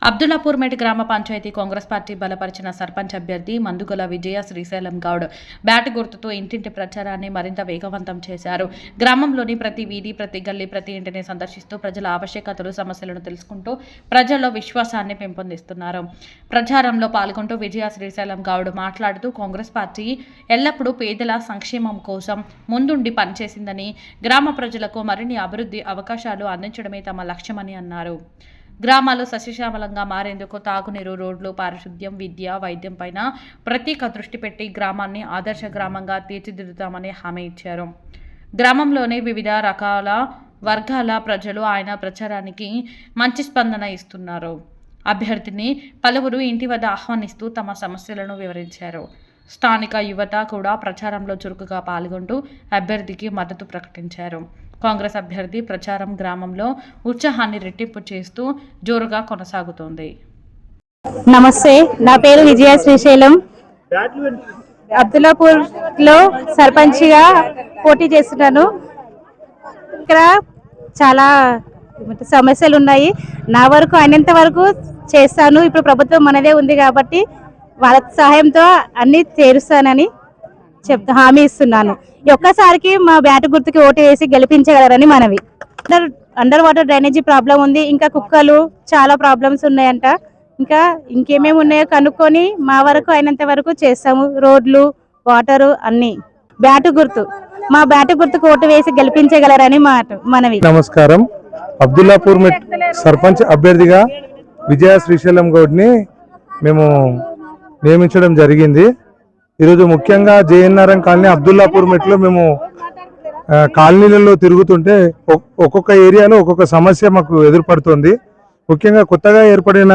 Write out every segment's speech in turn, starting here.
అబ్దుల్లాపూర్మేట్ గ్రామ పంచాయతీ కాంగ్రెస్ పార్టీ బలపరిచిన సర్పంచ్ అభ్యర్థి మందుగల విజయ శ్రీశైలం గౌడ్ బ్యాట్ గుర్తుతో ఇంటింటి ప్రచారాన్ని మరింత వేగవంతం చేశారు. గ్రామంలోని ప్రతి వీధి, ప్రతి గల్లీ, ప్రతి ఇంటిని సందర్శిస్తూ ప్రజల ఆవశ్యకతలు, సమస్యలను తెలుసుకుంటూ ప్రజల్లో విశ్వాసాన్ని పెంపొందిస్తున్నారు. ప్రచారంలో పాల్గొంటూ విజయ శ్రీశైలం గౌడ్ మాట్లాడుతూ కాంగ్రెస్ పార్టీ ఎల్లప్పుడూ పేదల సంక్షేమం కోసం ముందుండి పనిచేసిందని, గ్రామ ప్రజలకు మరిన్ని అభివృద్ధి అవకాశాలు అందించడమే తమ లక్ష్యమని అన్నారు. గ్రామాలు సస్యశ్యామలంగా మారేందుకు తాగునీరు, రోడ్లు, పారిశుద్ధ్యం, విద్య, వైద్యం పైన ప్రత్యేక దృష్టి పెట్టి గ్రామాన్ని ఆదర్శ గ్రామంగా తీర్చిదిద్దుతామని హామీ ఇచ్చారు. గ్రామంలోని వివిధ రకాల వర్గాల ప్రజలు ఆయన ప్రచారానికి మంచి స్పందన ఇస్తున్నారు. అభ్యర్థిని పలువురు ఇంటి వద్ద ఆహ్వానిస్తూ తమ సమస్యలను వివరించారు. స్థానిక యువత కూడా ప్రచారంలో చురుకుగా పాల్గొంటూ అభ్యర్థికి మద్దతు ప్రకటించారు. కాంగ్రెస్ అభ్యర్థి ప్రచారం గ్రామంలో ఉత్సాహాన్ని రెట్టింపు చేస్తూ జోరుగా కొనసాగుతోంది. నమస్తే, నా పేరు విజయ శ్రీశైలం. అబ్దుల్లాపూర్ లో సర్పంచ్గా పోటీ చేస్తున్నాను. ఇక్కడ చాలా సమస్యలు ఉన్నాయి. నా వరకు అయినంత వరకు చేస్తాను. ఇప్పుడు ప్రభుత్వం మనదే ఉంది కాబట్టి వాళ్ళ సహాయంతో అన్ని తీరుస్తానని హామీ ఇస్తున్నాను. ఒక్కసారికి మా బ్యాట్ గుర్తుకి ఓటు వేసి గెలిపించగలరని మనవి. అండర్ వాటర్ డ్రైనేజీ ప్రాబ్లం ఉంది, ఇంకా కుక్కలు చాలా ప్రాబ్లమ్స్ ఉన్నాయంట. ఇంకా ఇంకేమేమి ఉన్నాయో కనుక్కొని మా వరకు అయినంత వరకు చేస్తాము. రోడ్లు, వాటరు అన్ని. బ్యాట్ గుర్తు, మా బ్యాట్ గుర్తుకు ఓటు వేసి గెలిపించగలరని మనవి. నమస్కారం. అబ్దుల్లాపూర్ సర్పంచ్ అభ్యర్థిగా విజయ శ్రీశైలం గౌడ్ని మేము నియమించడం జరిగింది. ఈరోజు ముఖ్యంగా జేఎన్ఆర్ఎం కాలనీ అబ్దుల్లాపూర్ మెట్లో మేము కాలనీలలో తిరుగుతుంటే ఒక్కొక్క ఏరియాలో ఒక్కొక్క సమస్య మాకు ఎదురుపడుతుంది. ముఖ్యంగా కొత్తగా ఏర్పడిన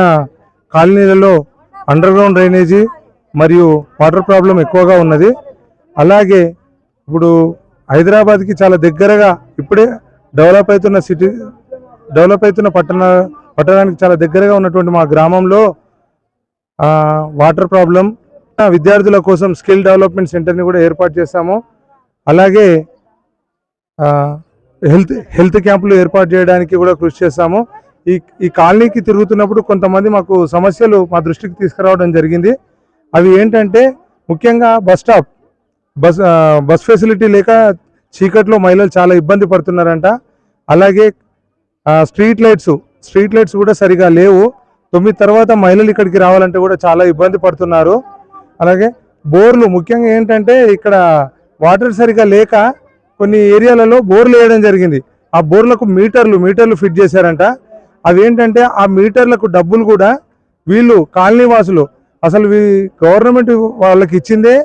కాలనీలలో అండర్ గ్రౌండ్ డ్రైనేజీ మరియు వాటర్ ప్రాబ్లం ఎక్కువగా ఉన్నది. అలాగే ఇప్పుడు హైదరాబాద్కి చాలా దగ్గరగా ఇప్పుడే డెవలప్ అవుతున్న పట్టణానికి చాలా దగ్గరగా ఉన్నటువంటి మా గ్రామంలో వాటర్ ప్రాబ్లం, విద్యార్థుల కోసం స్కిల్ డెవలప్మెంట్ సెంటర్ని కూడా ఏర్పాటు చేస్తాము. అలాగే హెల్త్ క్యాంపులు ఏర్పాటు చేయడానికి కూడా కృషి చేస్తాము. ఈ కాలనీకి తిరుగుతున్నప్పుడు కొంతమంది మాకు సమస్యలు మా దృష్టికి తీసుకురావడం జరిగింది. అవి ఏంటంటే ముఖ్యంగా బస్ ఫెసిలిటీ లేక చీకట్లో మహిళలు చాలా ఇబ్బంది పడుతున్నారంట. అలాగే స్ట్రీట్ లైట్స్ కూడా సరిగా లేవు. 9 తర్వాత మహిళలు ఇక్కడికి రావాలంటే కూడా చాలా ఇబ్బంది పడుతున్నారు. అలాగే బోర్లు, ముఖ్యంగా ఏంటంటే ఇక్కడ వాటర్ సరిగా లేక కొన్ని ఏరియాలలో బోర్లు వేయడం జరిగింది. ఆ బోర్లకు మీటర్లు ఫిట్ చేశారంట. అవి ఏంటంటే ఆ మీటర్లకు డబ్బులు కూడా వీళ్ళు కాలనీ వాసులు, అసలు గవర్నమెంట్ వాళ్ళకి ఇచ్చిందే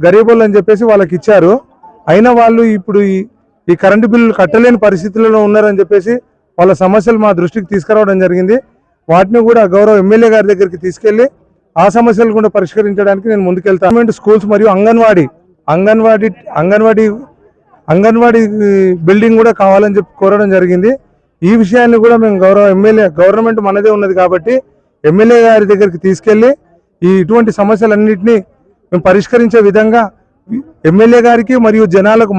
గరీబోళ్ళు అని చెప్పేసి వాళ్ళకి ఇచ్చారు. అయినా వాళ్ళు ఇప్పుడు ఈ కరెంటు బిల్లులు కట్టలేని పరిస్థితులలో ఉన్నారని చెప్పేసి వాళ్ళ సమస్యలు మా దృష్టికి తీసుకురావడం జరిగింది. వాటిని కూడా గౌరవ ఎమ్మెల్యే గారి దగ్గరికి తీసుకెళ్లి ఆ సమస్యలు కూడా పరిష్కరించడానికి నేను ముందుకెళ్తాను. గవర్నమెంట్ స్కూల్స్ మరియు అంగన్వాడీ బిల్డింగ్ కూడా కావాలని చెప్పి కోరడం జరిగింది. ఈ విషయాన్ని కూడా మేము గవర్నమెంట్ మనదే ఉన్నది కాబట్టి ఎమ్మెల్యే గారి దగ్గరికి తీసుకెళ్లి ఇటువంటి సమస్యలన్నింటినీ మేము పరిష్కరించే విధంగా ఎమ్మెల్యే గారికి మరియు జనాలకు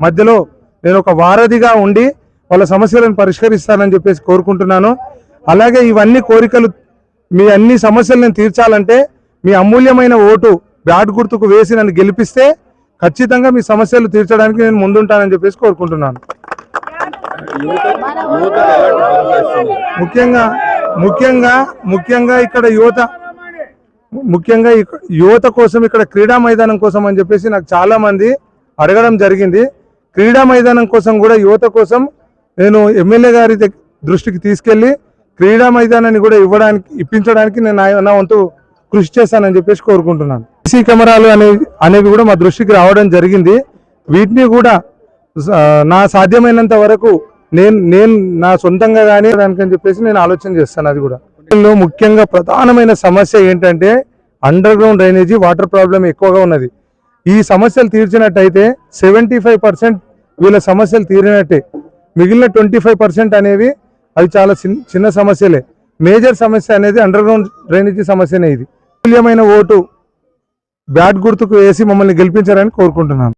మధ్యలో నేను ఒక వారధిగా ఉండి వాళ్ళ సమస్యలను పరిష్కరిస్తానని చెప్పేసి కోరుకుంటున్నాను. అలాగే ఇవన్నీ కోరికలు, మీ అన్ని సమస్యలు నేను తీర్చాలంటే మీ అమూల్యమైన ఓటు బ్యాట్ గుర్తుకు వేసి నన్ను గెలిపిస్తే ఖచ్చితంగా మీ సమస్యలు తీర్చడానికి నేను ముందుంటానని చెప్పేసి కోరుకుంటున్నాను. ముఖ్యంగా ఇక్కడ యువత కోసం ఇక్కడ క్రీడా మైదానం కోసం అని చెప్పేసి నాకు చాలా మంది అడగడం జరిగింది. క్రీడా మైదానం కోసం కూడా యువత కోసం నేను ఎమ్మెల్యే గారి దృష్టికి తీసుకెళ్లి క్రీడా మైదానాన్ని కూడా ఇప్పించడానికి నేను నా వంతు కృషి చేస్తానని చెప్పేసి కోరుకుంటున్నాను. సీసీ కెమెరాలు అనేవి కూడా మా దృష్టికి రావడం జరిగింది. వీటిని కూడా నా సాధ్యమైనంత వరకు నేను నా సొంతంగా కానీ దానికని చెప్పేసి నేను ఆలోచన చేస్తాను. అది కూడా ముఖ్యంగా ప్రధానమైన సమస్య ఏంటంటే under ground drainage water problem ఎక్కువగా ఉన్నది. ఈ సమస్యలు తీర్చినట్టయితే 75% వీళ్ళ సమస్యలు తీరినట్టే. మిగిలిన 25% అనేవి అది చాలా చిన్న సమస్యలే. మేజర్ సమస్య అనేది అండర్ గ్రౌండ్ డ్రైనేజీ సమస్యనే. ఇది మూల్యమైన ఓటు బ్యాట్ గుర్తుకు వేసి మమ్మల్ని గెలిపించారని కోరుకుంటున్నాను.